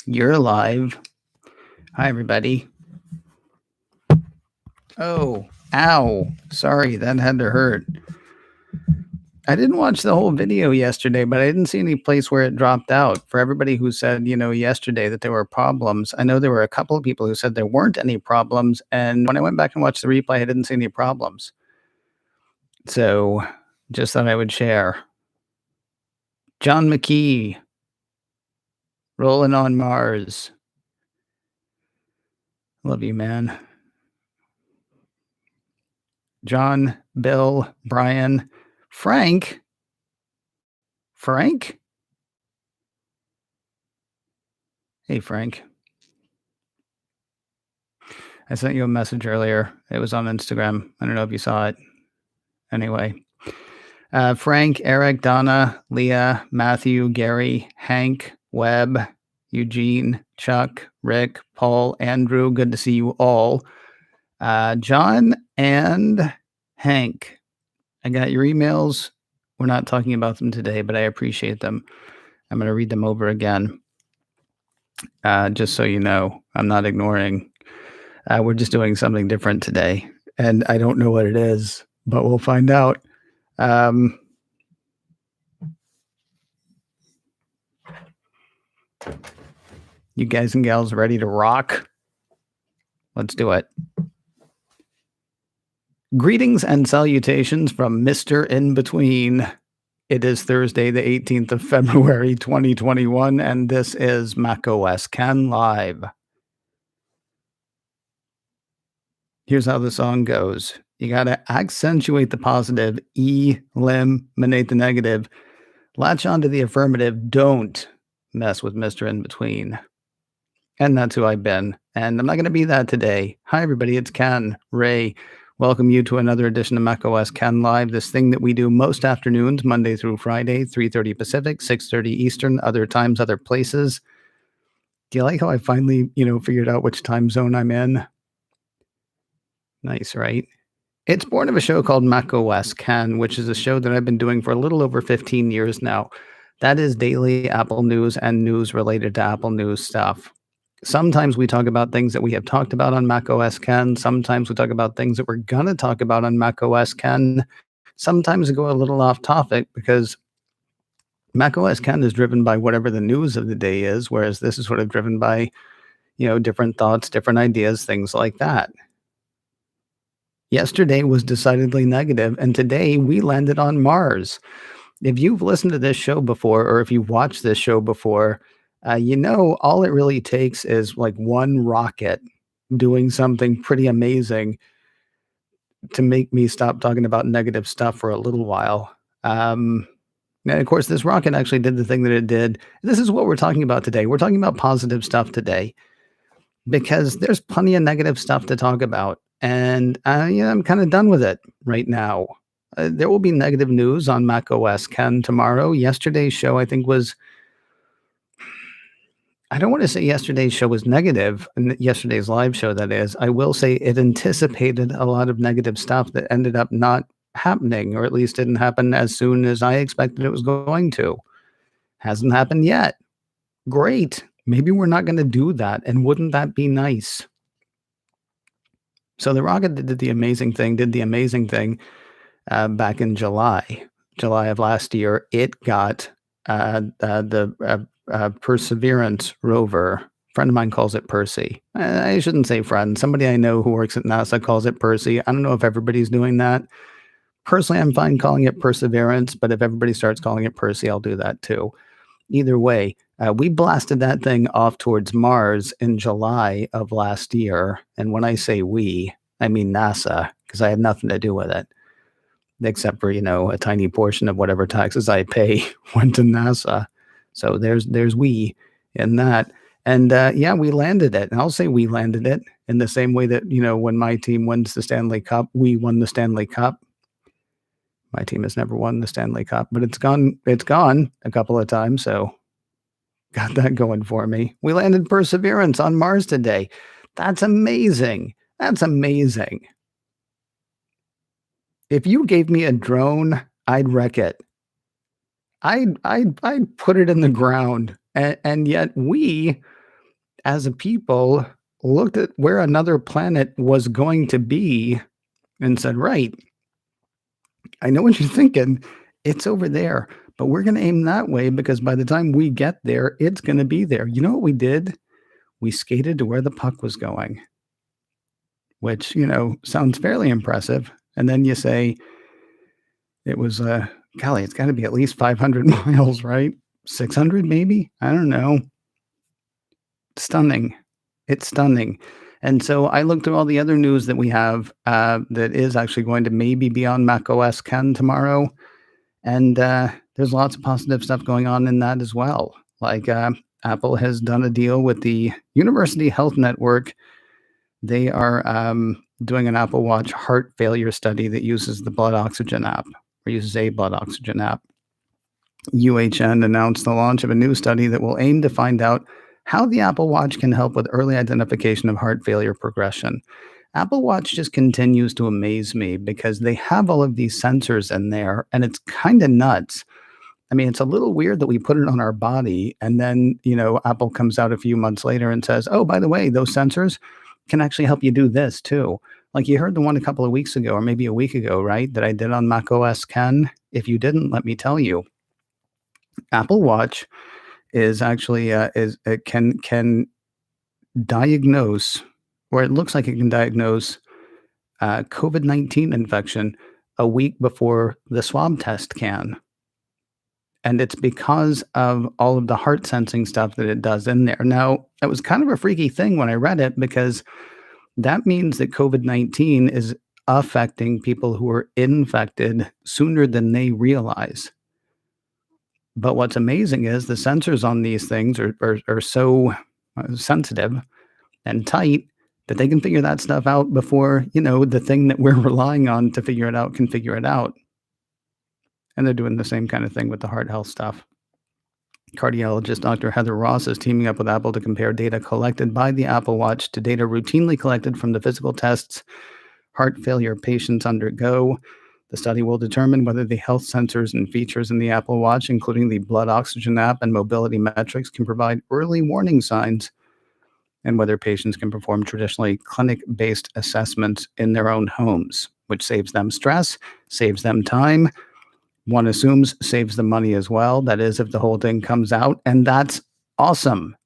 You're live. Hi, everybody. Oh, ow. Sorry, that had to hurt. I didn't watch the whole video yesterday, but I didn't see any place where it dropped out. For everybody who said, yesterday that there were problems, I know there were a couple of people who said there weren't any problems. And when I went back and watched the replay, I didn't see any problems. So just thought I would share. John McKee, Rolling on Mars. Love you, man. John, Bill, Brian, Frank. Frank? Hey, Frank. I sent you a message earlier. It was on Instagram. I don't know if you saw it. Anyway, Frank, Eric, Donna, Leah, Matthew, Gary, Hank, Webb, Eugene, Chuck, Rick, Paul, Andrew. Good to see you all. John and Hank, I got your emails. We're not talking about them today, but I appreciate them. I'm going to read them over again. Just so you know, I'm not ignoring. We're just doing something different today, and I don't know what it is, but we'll find out. You guys and gals ready to rock? Let's do it. Greetings and salutations from Mr. In Between. It is Thursday, the 18th of February, 2021, and this is macOS Can Live. Here's how the song goes. You got to accentuate the positive, eliminate the negative, latch onto the affirmative, don't mess with Mr. In Between. And that's who I've been. And I'm not going to be that today. Hi, everybody. It's Ken, Ray. Welcome you to another edition of macOS Can Live, this thing that we do most afternoons, Monday through Friday, 3:30 Pacific, 6:30 Eastern, other times, other places. Do you like how I finally, figured out which time zone I'm in? Nice, right? It's born of a show called macOS Can, which is a show that I've been doing for a little over 15 years now. That is daily Apple news and news related to Apple news stuff. Sometimes we talk about things that we have talked about on macOS Can. Sometimes we talk about things that we're going to talk about on macOS Can. Sometimes we go a little off topic because macOS Can is driven by whatever the news of the day is, whereas this is sort of driven by, different thoughts, different ideas, things like that. Yesterday was decidedly negative, and today we landed on Mars. If you've listened to this show before, or if you've watched this show before, all it really takes is like one rocket doing something pretty amazing to make me stop talking about negative stuff for a little while. And of course, this rocket actually did the thing that it did. This is what we're talking about today. We're talking about positive stuff today because there's plenty of negative stuff to talk about. And I'm kind of done with it right now. There will be negative news on macOS Can tomorrow. Yesterday's show, I think, I don't want to say yesterday's show was negative, yesterday's live show, that is. I will say it anticipated a lot of negative stuff that ended up not happening, or at least didn't happen as soon as I expected it was going to. Hasn't happened yet. Great. Maybe we're not going to do that. And wouldn't that be nice? So the rocket did the amazing thing back in July of last year. It got the Perseverance rover. A friend of mine calls it Percy. I shouldn't say friend. Somebody I know who works at NASA calls it Percy. I don't know if everybody's doing that. Personally, I'm fine calling it Perseverance, but if everybody starts calling it Percy, I'll do that too. Either way, we blasted that thing off towards Mars in July of last year. And when I say we, I mean NASA, because I had nothing to do with it, except for, a tiny portion of whatever taxes I pay went to NASA. So there's we in that. And we landed it. And I'll say we landed it in the same way that, when my team wins the Stanley Cup, we won the Stanley Cup. My team has never won the Stanley Cup, but it's gone a couple of times. So got that going for me. We landed Perseverance on Mars today. That's amazing. That's amazing. If you gave me a drone, I'd wreck it. I'd put it in the ground. And yet we as a people, looked at where another planet was going to be and said, right, I know what you're thinking. It's over there, but we're going to aim that way because by the time we get there, it's going to be there. You know what we did? We skated to where the puck was going, which, sounds fairly impressive. And then you say it was, golly, it's got to be at least 500 miles, right? 600 maybe? I don't know. Stunning. It's stunning. And so I looked through all the other news that we have that is actually going to maybe be on macOS 10 tomorrow. And there's lots of positive stuff going on in that as well. Like Apple has done a deal with the University Health Network. They are doing an Apple Watch heart failure study that uses the blood oxygen app or uses a blood oxygen app. UHN announced the launch of a new study that will aim to find out how the Apple Watch can help with early identification of heart failure progression. Apple Watch just continues to amaze me because they have all of these sensors in there, and it's kind of nuts. I mean, it's a little weird that we put it on our body, and then, Apple comes out a few months later and says, oh, by the way, those sensors can actually help you do this too. Like you heard the one a couple of weeks ago, or maybe a week ago, right? That I did on macOS 10. If you didn't, let me tell you, Apple Watch is actually is it can diagnose, or it looks like it can diagnose COVID-19 infection a week before the swab test can. And it's because of all of the heart sensing stuff that it does in there. Now, it was kind of a freaky thing when I read it because that means that COVID-19 is affecting people who are infected sooner than they realize. But what's amazing is the sensors on these things are so sensitive and tight that they can figure that stuff out before, the thing that we're relying on to figure it out can figure it out. And they're doing the same kind of thing with the heart health stuff. Cardiologist Dr. Heather Ross is teaming up with Apple to compare data collected by the Apple Watch to data routinely collected from the physical tests heart failure patients undergo. The study will determine whether the health sensors and features in the Apple Watch, including the blood oxygen app and mobility metrics, can provide early warning signs, and whether patients can perform traditionally clinic-based assessments in their own homes, which saves them stress, saves them time. One assumes saves them money as well. That is, if the whole thing comes out, and that's awesome.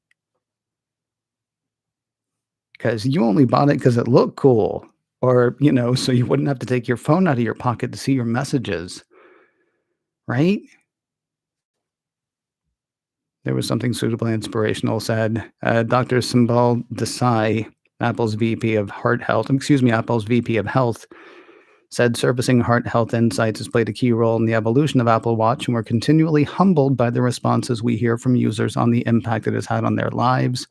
Because you only bought it because it looked cool, or, so you wouldn't have to take your phone out of your pocket to see your messages, right? There was something suitably inspirational said. Dr. Simbal Desai, Apple's VP of Apple's VP of Health, said servicing heart health insights has played a key role in the evolution of Apple Watch, and we're continually humbled by the responses we hear from users on the impact it has had on their lives.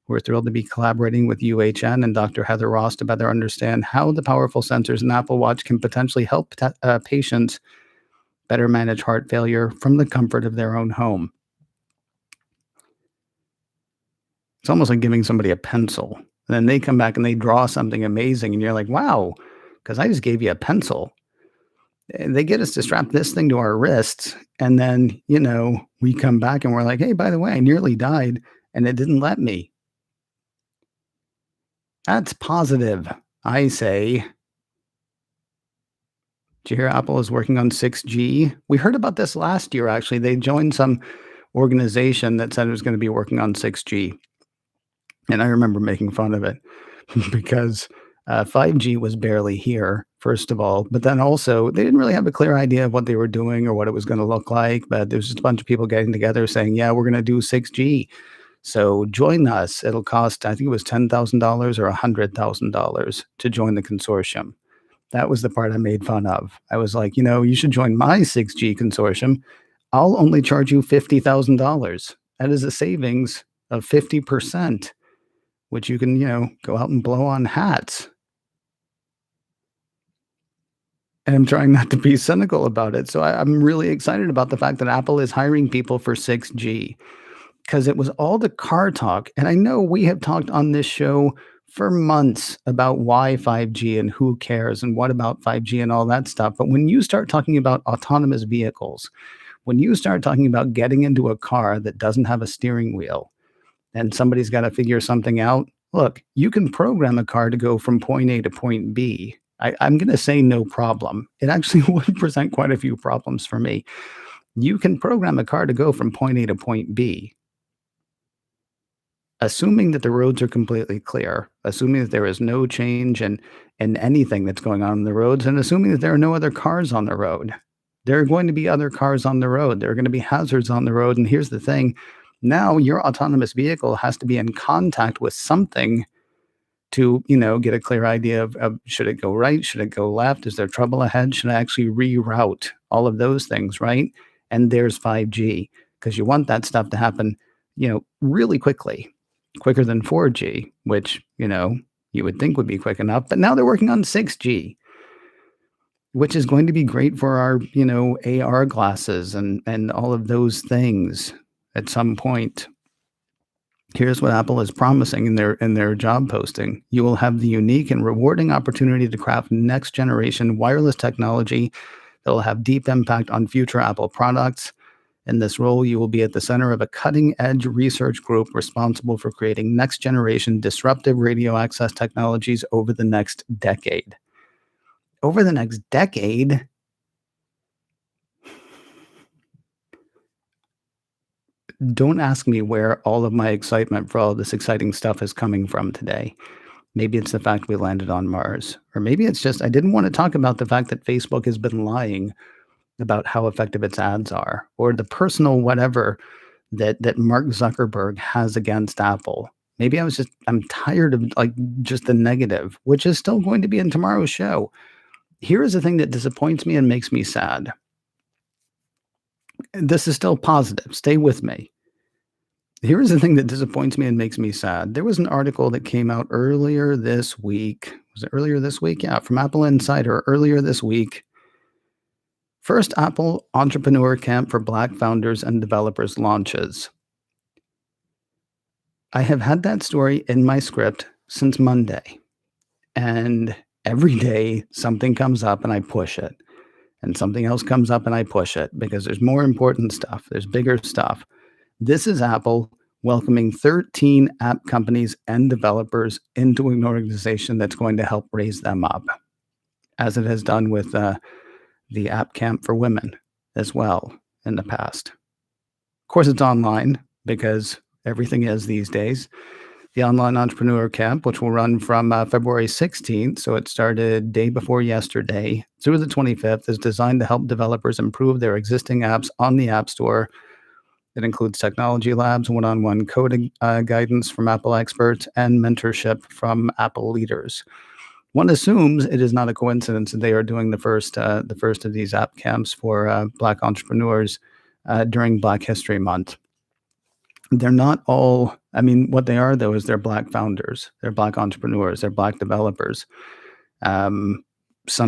We're thrilled to be collaborating with UHN and Dr. Heather Ross to better understand how the powerful sensors in Apple Watch can potentially help patients better manage heart failure from the comfort of their own home. It's almost like giving somebody a pencil. And then they come back and they draw something amazing, and you're like, wow, because I just gave you a pencil. And they get us to strap this thing to our wrists. And then, we come back and we're like, hey, by the way, I nearly died and it didn't let me. That's positive, I say. Did you hear Apple is working on 6G? We heard about this last year, actually. They joined some organization that said it was going to be working on 6G. And I remember making fun of it because 5G was barely here, first of all. But then also, they didn't really have a clear idea of what they were doing or what it was going to look like. But there was just a bunch of people getting together saying, yeah, we're going to do 6G. So join us. It'll cost, I think it was $10,000 or $100,000 to join the consortium. That was the part I made fun of. I was like, you should join my 6G consortium. I'll only charge you $50,000. That is a savings of 50%, which you can, go out and blow on hats. And I'm trying not to be cynical about it. So I'm really excited about the fact that Apple is hiring people for 6G, because it was all the car talk. And I know we have talked on this show for months about why 5G and who cares and what about 5G and all that stuff. But when you start talking about autonomous vehicles, when you start talking about getting into a car that doesn't have a steering wheel, and somebody's got to figure something out. Look, you can program a car to go from point A to point B. I'm going to say no problem. It actually would present quite a few problems for me. You can program a car to go from point A to point B, assuming that the roads are completely clear, assuming that there is no change in anything that's going on the roads, and assuming that there are no other cars on the road. There are going to be other cars on the road. There are going to be hazards on the road. And here's the thing, now your autonomous vehicle has to be in contact with something to, get a clear idea of should it go right? Should it go left? Is there trouble ahead? Should I actually reroute? All of those things, right? And there's 5G because you want that stuff to happen, really quickly, quicker than 4G, which, you would think would be quick enough. But now they're working on 6G, which is going to be great for our, AR glasses and all of those things at some point. Here's what Apple is promising in their job posting. You will have the unique and rewarding opportunity to craft next generation wireless technology that will have deep impact on future Apple products. In this role, you will be at the center of a cutting edge research group responsible for creating next generation disruptive radio access technologies over the next decade. Over the next decade? Don't ask me where all of my excitement for all this exciting stuff is coming from today. Maybe it's the fact we landed on Mars, or maybe it's just I didn't want to talk about the fact that Facebook has been lying about how effective its ads are, or the personal whatever that Mark Zuckerberg has against Apple. Maybe I'm tired of like just the negative, which is still going to be in tomorrow's show. Here is the thing that disappoints me and makes me sad. This is still positive. Stay with me. Here is the thing that disappoints me and makes me sad. There was an article that came out earlier this week. Was it earlier this week? Yeah, from Apple Insider earlier this week. First Apple Entrepreneur Camp for Black Founders and Developers launches. I have had that story in my script since Monday. And every day something comes up and I push it. And something else comes up and I push it because there's more important stuff. There's bigger stuff. This is Apple welcoming 13 app companies and developers into an organization that's going to help raise them up, as it has done with the App Camp for Women as well in the past. Of course, it's online because everything is these days. The Online Entrepreneur Camp, which will run from February 16th, so it started day before yesterday, through the 25th, is designed to help developers improve their existing apps on the App Store. It includes technology labs, one-on-one coding guidance from Apple experts, and mentorship from Apple leaders. One assumes it is not a coincidence that they are doing the first of these app camps for Black entrepreneurs during Black History Month. They're not all, I mean, what they are, though, is they're Black founders, they're Black entrepreneurs, they're Black developers. Some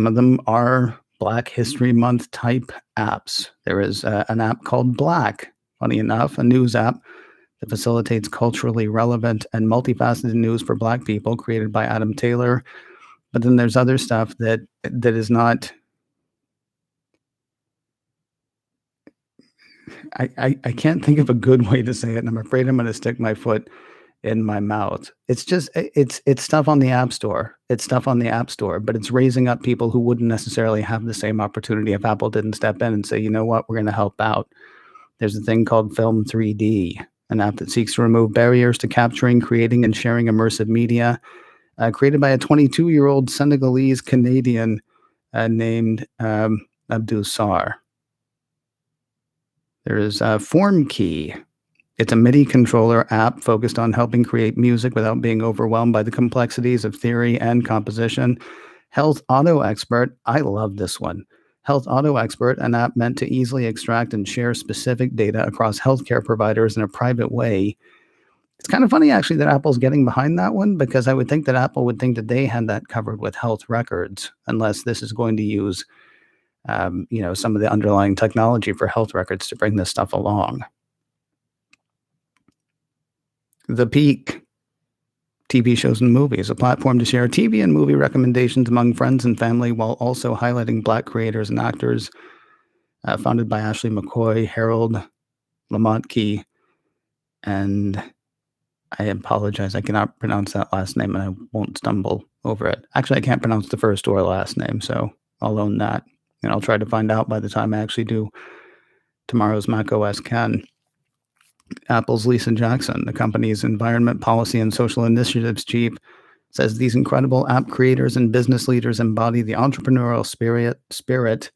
of them are Black History Month type apps. There is an app called Black, funny enough, a news app that facilitates culturally relevant and multifaceted news for Black people, created by Adam Taylor. But then there's other stuff that is not. I can't think of a good way to say it, and I'm afraid I'm going to stick my foot in my mouth. It's just it's stuff on the App Store. It's stuff on the App Store, but it's raising up people who wouldn't necessarily have the same opportunity if Apple didn't step in and say, you know what, we're going to help out. There's a thing called Film 3D, an app that seeks to remove barriers to capturing, creating, and sharing immersive media, created by a 22-year-old Senegalese Canadian named Abdul Sar. There is Form Key. It's a MIDI controller app focused on helping create music without being overwhelmed by the complexities of theory and composition. Health Auto Expert. I love this one. Health Auto Expert, an app meant to easily extract and share specific data across healthcare providers in a private way. It's kind of funny, actually, that Apple's getting behind that one, because I would think that Apple would think that they had that covered with health records, unless this is going to use some of the underlying technology for health records to bring this stuff along. The Peak, TV shows and movies, a platform to share TV and movie recommendations among friends and family while also highlighting Black creators and actors. Founded by Ashley McCoy, Harold Lamontke, and I apologize. I cannot pronounce that last name, and I won't stumble over it. Actually, I can't pronounce the first or last name, so I'll own that, and I'll try to find out by the time I actually do tomorrow's macOS Ken. Apple's Lisa Jackson, the company's environment policy and social initiatives chief, says these incredible app creators and business leaders embody the entrepreneurial spirit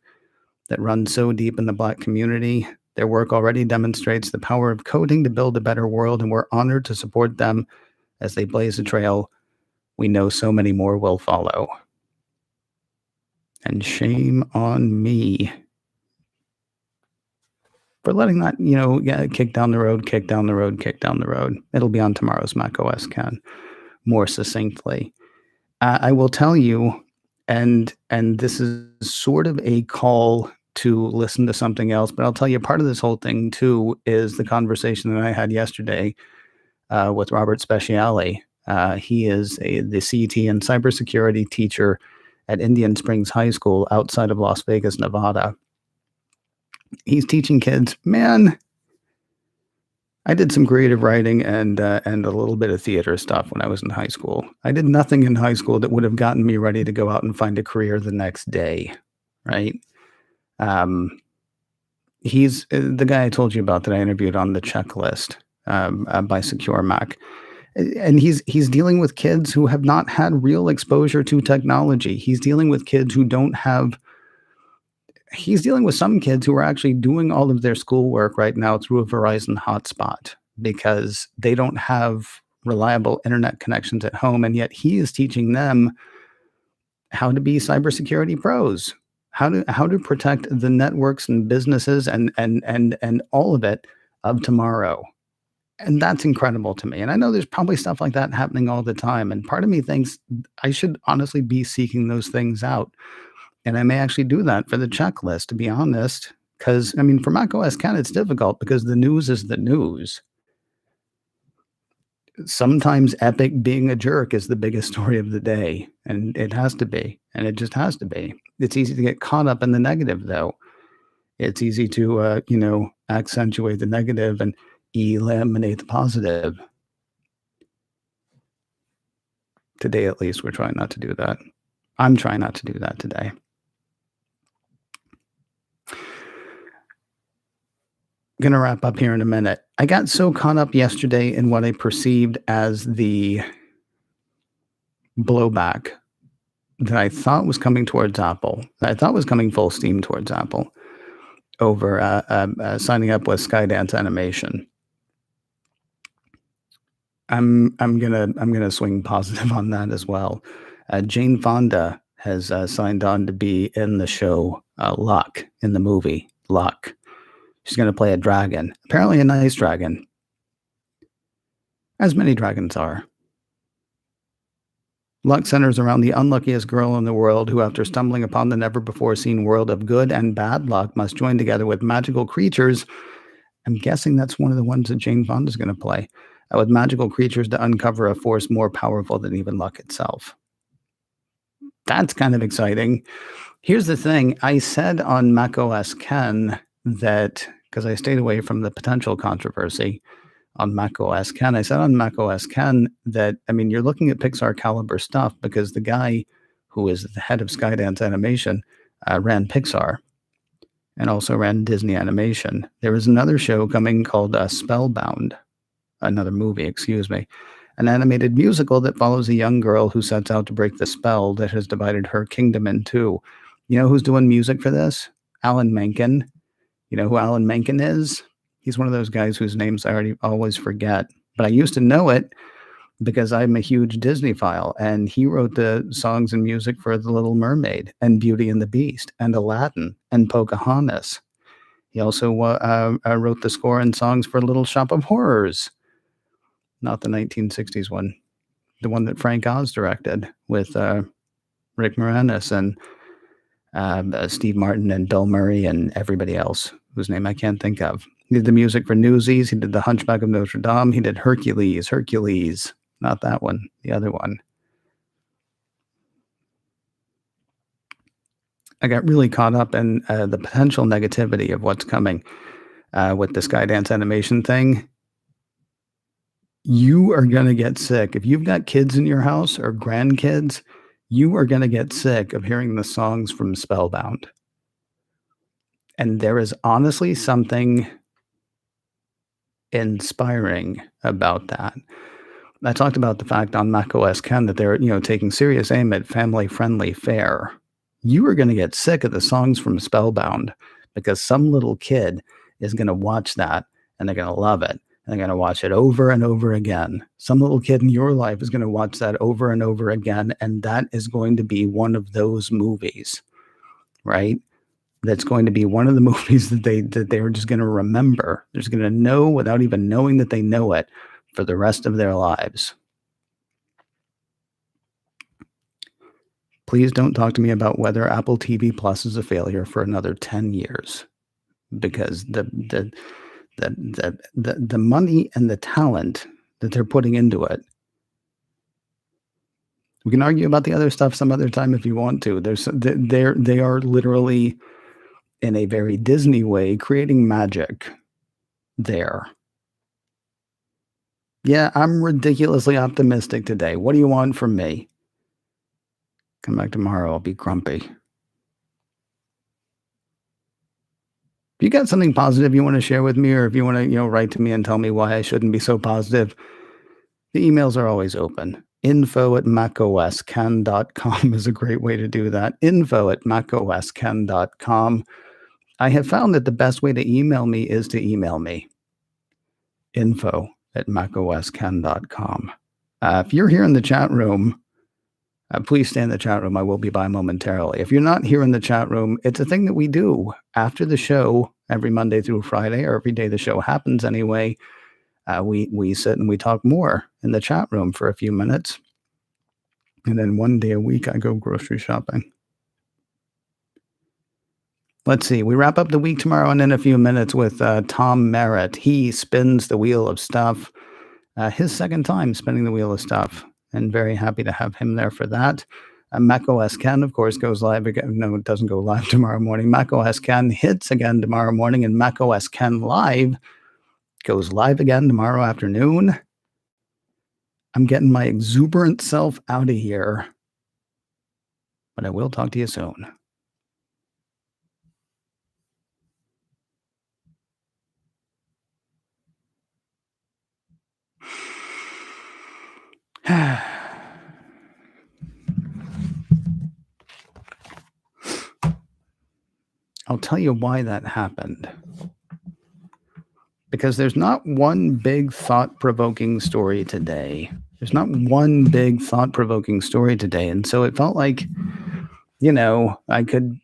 that runs so deep in the Black community. Their work already demonstrates the power of coding to build a better world, and we're honored to support them as they blaze a trail we know so many more will follow. And shame on me for letting that, kick down the road, kick down the road, kick down the road. It'll be on tomorrow's macOS Ken more succinctly. I will tell you, and this is sort of a call to listen to something else, but I'll tell you part of this whole thing too is the conversation that I had yesterday with Robert Speciale. He is the CT and cybersecurity teacher at Indian Springs High School outside of Las Vegas, Nevada. He's teaching kids, man. I did some creative writing and a little bit of theater stuff when I was in high school. I did nothing in high school that would have gotten me ready to go out and find a career the next day, right? Um, he's the guy I told you about that I interviewed on the checklist by Secure Mac, and he's dealing with kids who have not had real exposure to technology. He's dealing with kids who don't have he's dealing with some kids who are actually doing all of their schoolwork right now through a Verizon hotspot because they don't have reliable internet connections at home. And yet he is teaching them how to be cybersecurity pros, how to protect the networks and businesses and all of it of tomorrow. And that's incredible to me. And I know there's probably stuff like that happening all the time. And part of me thinks I should honestly be seeking those things out. And I may actually do that for the checklist, to be honest. Because, I mean, for macOS Ken, it's difficult because the news is the news. Sometimes Epic being a jerk is the biggest story of the day, and it has to be. And it just has to be. It's easy to get caught up in the negative, though. It's easy to, accentuate the negative and eliminate the positive. Today, at least, we're trying not to do that. I'm trying not to do that today. Gonna wrap up here in a minute. I got so caught up yesterday in what I perceived as the blowback that I thought was coming towards Apple, that I thought was coming full steam towards Apple over signing up with Skydance Animation. I'm gonna swing positive on that as well. Jane Fonda has signed on to be in the show Luck in the movie Luck. She's going to play a dragon, apparently a nice dragon, as many dragons are. Luck centers around the unluckiest girl in the world who, after stumbling upon the never-before-seen world of good and bad luck, must join together with magical creatures. I'm guessing that's one of the ones that Jane Fonda's going to play, with magical creatures to uncover a force more powerful than even luck itself. That's kind of exciting. Here's the thing. I said on macOS Ken that, because I stayed away from the potential controversy on macOS Ken, I said on macOS Ken that, I mean, you're looking at Pixar caliber stuff because the guy who is the head of Skydance Animation ran Pixar and also ran Disney Animation. There is another show coming called Spellbound, another movie, excuse me, an animated musical that follows a young girl who sets out to break the spell that has divided her kingdom in two. You know who's doing music for this? Alan Menken. You know who Alan Menken is? He's one of those guys whose names I always forget. But I used to know it because I'm a huge Disney file. And he wrote the songs and music for The Little Mermaid and Beauty and the Beast and Aladdin and Pocahontas. He also wrote the score and songs for Little Shop of Horrors. Not the 1960s one. The one that Frank Oz directed with Rick Moranis and Steve Martin and Bill Murray and everybody else whose name I can't think of. He did the music for Newsies. He did The Hunchback of Notre Dame. He did Hercules, not that one, the other one. I got really caught up in the potential negativity of what's coming with the Skydance Animation thing. You are gonna get sick. If you've got kids in your house or grandkids, you are gonna get sick of hearing the songs from Spellbound. And there is honestly something inspiring about that. I talked about the fact on macOS 10 that they're, taking serious aim at family-friendly fare. You are gonna get sick of the songs from Spellbound because some little kid is gonna watch that, and they're gonna love it, and they're gonna watch it over and over again. Some little kid in your life is gonna watch that over and over again, and that is going to be one of those movies, right? That's going to be one of the movies that they're just gonna remember. They're just gonna know without even knowing that they know it for the rest of their lives. Please don't talk to me about whether Apple TV Plus is a failure for another 10 years because the money and the talent that they're putting into it. We can argue about the other stuff some other time if you want to. They are literally in a very Disney way creating magic there. Yeah, I'm ridiculously optimistic today. What do you want from me? Come back tomorrow. I'll be grumpy. If you got something positive you want to share with me, or if you want to, write to me and tell me why I shouldn't be so positive, the emails are always open. info@macoscan.com is a great way to do that. info@macoscan.com. I have found that the best way to email me is to email me. info@macoscan.com. If you're here in the chat room, please stay in the chat room. I will be by momentarily. If you're not here in the chat room, it's a thing that we do after the show every Monday through Friday, or every day the show happens anyway. We sit and we talk more in the chat room for a few minutes. And then one day a week, I go grocery shopping. Let's see. We wrap up the week tomorrow and in a few minutes with Tom Merritt. He spins the wheel of stuff. His second time spinning the wheel of stuff. And very happy to have him there for that. macOS Ken, of course, goes live again. No, it doesn't go live tomorrow morning. macOS Ken hits again tomorrow morning, and macOS Ken Live goes live again tomorrow afternoon. I'm getting my exuberant self out of here, but I will talk to you soon. I'll tell you why that happened. Because there's not one big thought-provoking story today. There's not one big thought-provoking story today. And so it felt like, I could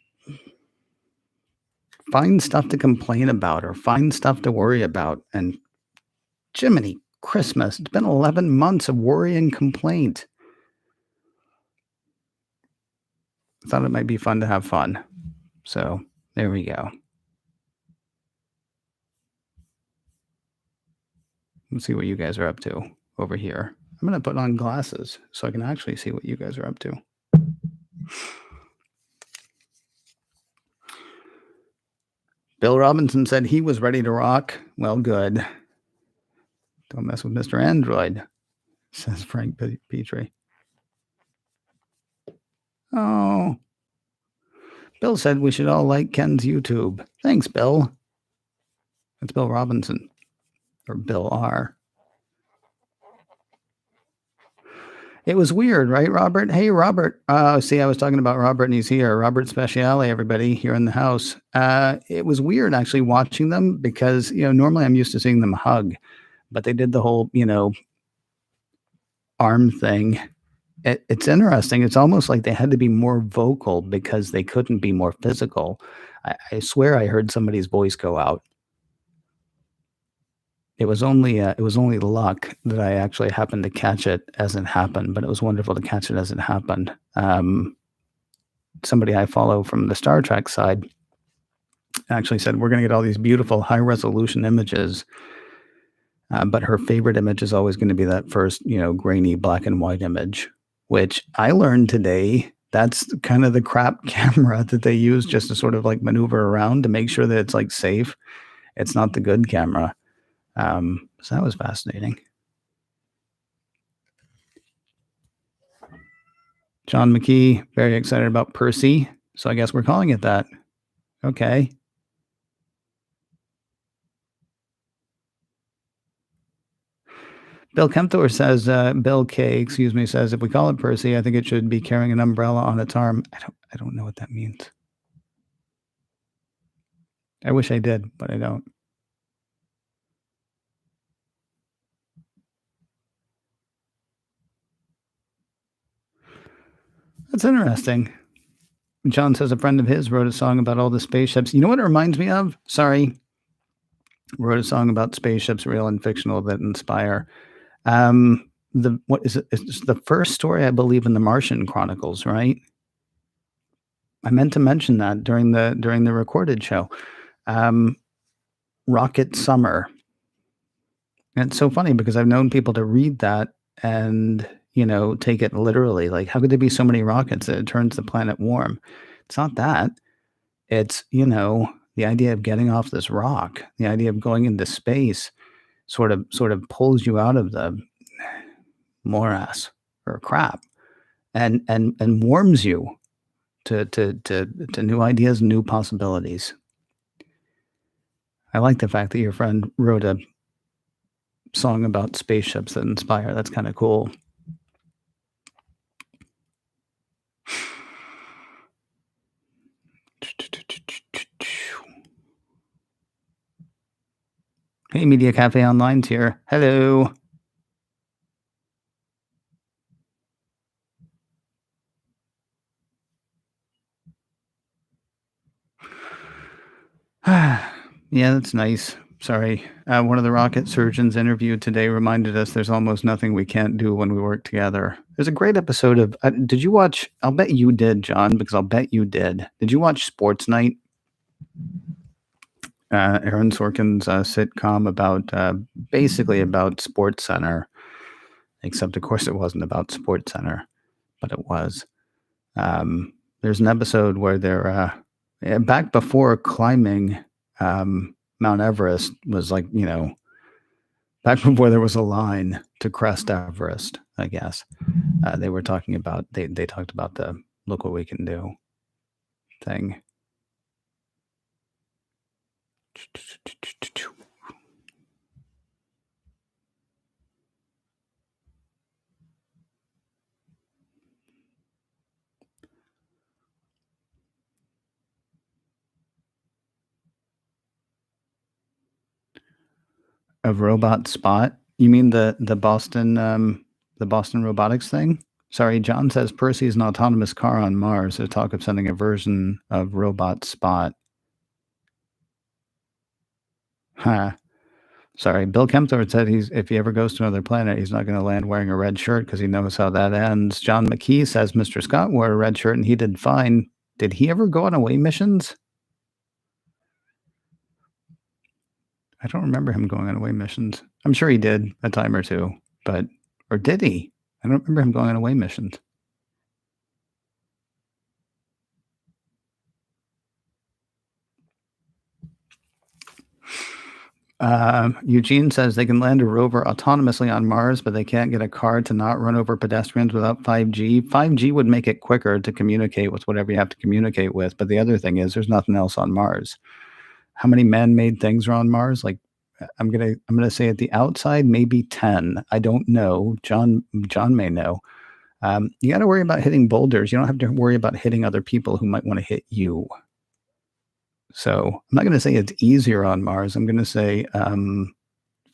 find stuff to complain about or find stuff to worry about. And Jiminy Christmas, it's been 11 months of worry and complaint. I thought it might be fun to have fun. So there we go. Let's see what you guys are up to over here. I'm going to put on glasses so I can actually see what you guys are up to. Bill Robinson said he was ready to rock. Well, good. Don't mess with Mr. Android, says Frank Petrie. Oh. Bill said we should all like Ken's YouTube. Thanks, Bill. That's Bill Robinson. Or Bill R. It was weird, right, Robert? Hey, Robert. See, I was talking about Robert, and he's here. Robert Speciale, everybody, here in the house. It was weird, actually, watching them because, normally I'm used to seeing them hug. But they did the whole, arm thing. It's interesting. It's almost like they had to be more vocal because they couldn't be more physical. I swear I heard somebody's voice go out. It was only luck that I actually happened to catch it as it happened, but it was wonderful to catch it as it happened. Somebody I follow from the Star Trek side actually said, we're going to get all these beautiful high-resolution images, but her favorite image is always going to be that first, grainy black and white image, which I learned today. That's kind of the crap camera that they use just to sort of like maneuver around to make sure that it's like safe. It's not the good camera. So that was fascinating. John McKee, very excited about Percy. So I guess we're calling it that. Okay. Bill K, excuse me, says, if we call it Percy, I think it should be carrying an umbrella on its arm. I don't know what that means. I wish I did, but I don't. That's interesting. John says a friend of his wrote a song about all the spaceships. You know what it reminds me of? Sorry, wrote a song about spaceships, real and fictional, that inspire. The what is it? It's the first story, I believe, in the Martian Chronicles, right? I meant to mention that during the recorded show. Um, Rocket Summer. And it's so funny because I've known people to read that and, take it literally. Like, how could there be so many rockets that it turns the planet warm? It's not that. It's, the idea of getting off this rock, the idea of going into space sort of pulls you out of the morass or crap and warms you to new ideas, new possibilities. I like the fact that your friend wrote a song about spaceships that inspire. That's kind of cool. Hey, Media Cafe Online's here. Hello. Yeah, that's nice. Sorry. One of the rocket surgeons interviewed today reminded us there's almost nothing we can't do when we work together. There's a great episode of. Did you watch? I'll bet you did, John, because I'll bet you did. Did you watch Sports Night? Aaron Sorkin's sitcom about basically about Sports Center, except of course it wasn't about Sports Center, but it was. There's an episode where they're back before climbing Mount Everest was like, back before there was a line to crest Everest, I guess. They were talking about they talked about the look what we can do thing. A robot spot? You mean the Boston robotics thing? Sorry, John says Percy is an autonomous car on Mars. There's talk of sending a version of robot spot. Huh. Sorry, Bill Kempthorne said if he ever goes to another planet, he's not going to land wearing a red shirt because he knows how that ends. John McKee says Mr. Scott wore a red shirt and he did fine. Did he ever go on away missions? I don't remember him going on away missions. I'm sure he did a time or two, but or did he? I don't remember him going on away missions. Eugene says they can land a rover autonomously on Mars, but they can't get a car to not run over pedestrians without 5G. 5G would make it quicker to communicate with whatever you have to communicate with. But the other thing is, there's nothing else on Mars. How many man-made things are on Mars? Like, I'm gonna say at the outside, maybe 10. I don't know. John may know. You got to worry about hitting boulders. You don't have to worry about hitting other people who might want to hit you. So I'm not going to say it's easier on Mars. I'm going to say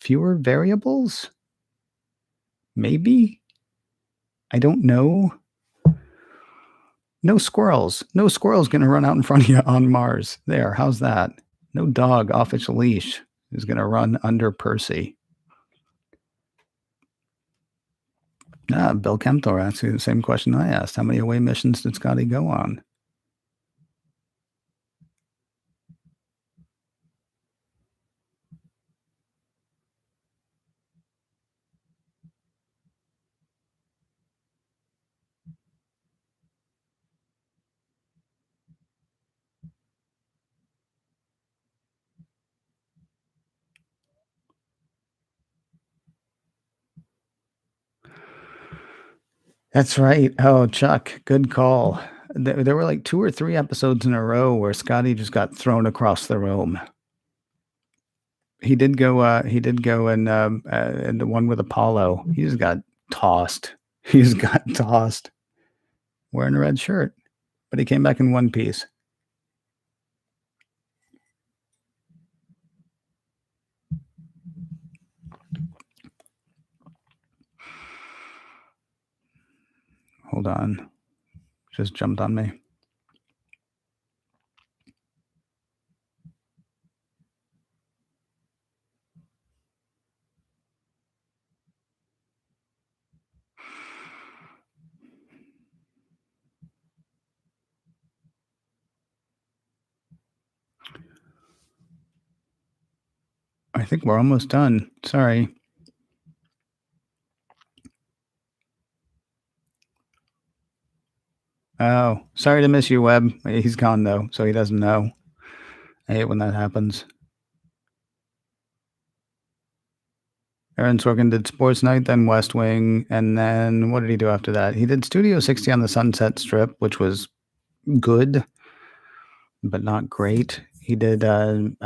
fewer variables? Maybe? I don't know. No squirrels. No squirrel's going to run out in front of you on Mars. There, how's that? No dog off its leash is going to run under Percy. Bill Kempthor asked you the same question I asked. How many away missions did Scotty go on? That's right. Oh, Chuck, good call. There were like 2 or 3 episodes in a row where Scotty just got thrown across the room. He did go in the one with Apollo. He just got tossed. He just got tossed wearing a red shirt, but he came back in one piece. Hold on. Just jumped on me. I think we're almost done. Sorry. Oh, sorry to miss you, Webb. He's gone though, so he doesn't know. I hate when that happens. Aaron Sorkin did Sports Night, then West Wing, and then what did he do after that? He did Studio 60 on the Sunset Strip, which was good, but not great. He did the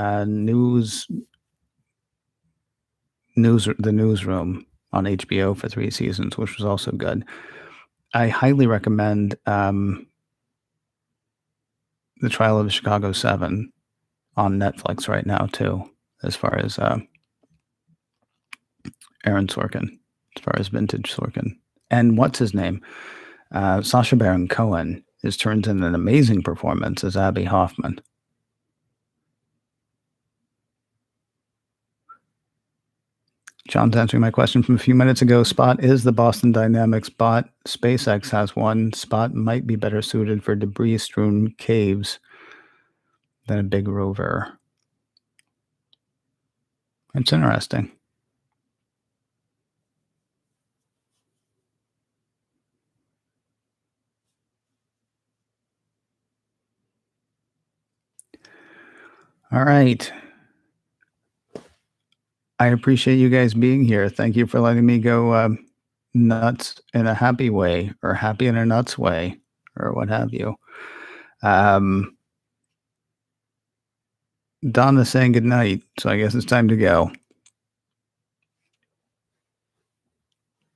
Newsroom on HBO for 3 seasons, which was also good. I highly recommend The Trial of the Chicago 7 on Netflix right now too, as far as Aaron Sorkin, as far as vintage Sorkin. And what's his name? Sacha Baron Cohen is turns in an amazing performance as Abby Hoffman. John's answering my question from a few minutes ago. Spot is the Boston Dynamics bot. SpaceX has one. Spot might be better suited for debris-strewn caves than a big rover. It's interesting. All right. I appreciate you guys being here. Thank you for letting me go nuts in a happy way, or happy in a nuts way, or what have you. Donna's saying good night, so I guess it's time to go.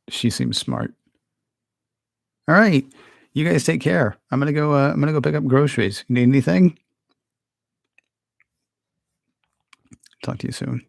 She seems smart. All right. You guys take care. I'm gonna go pick up groceries. Need anything? Talk to you soon.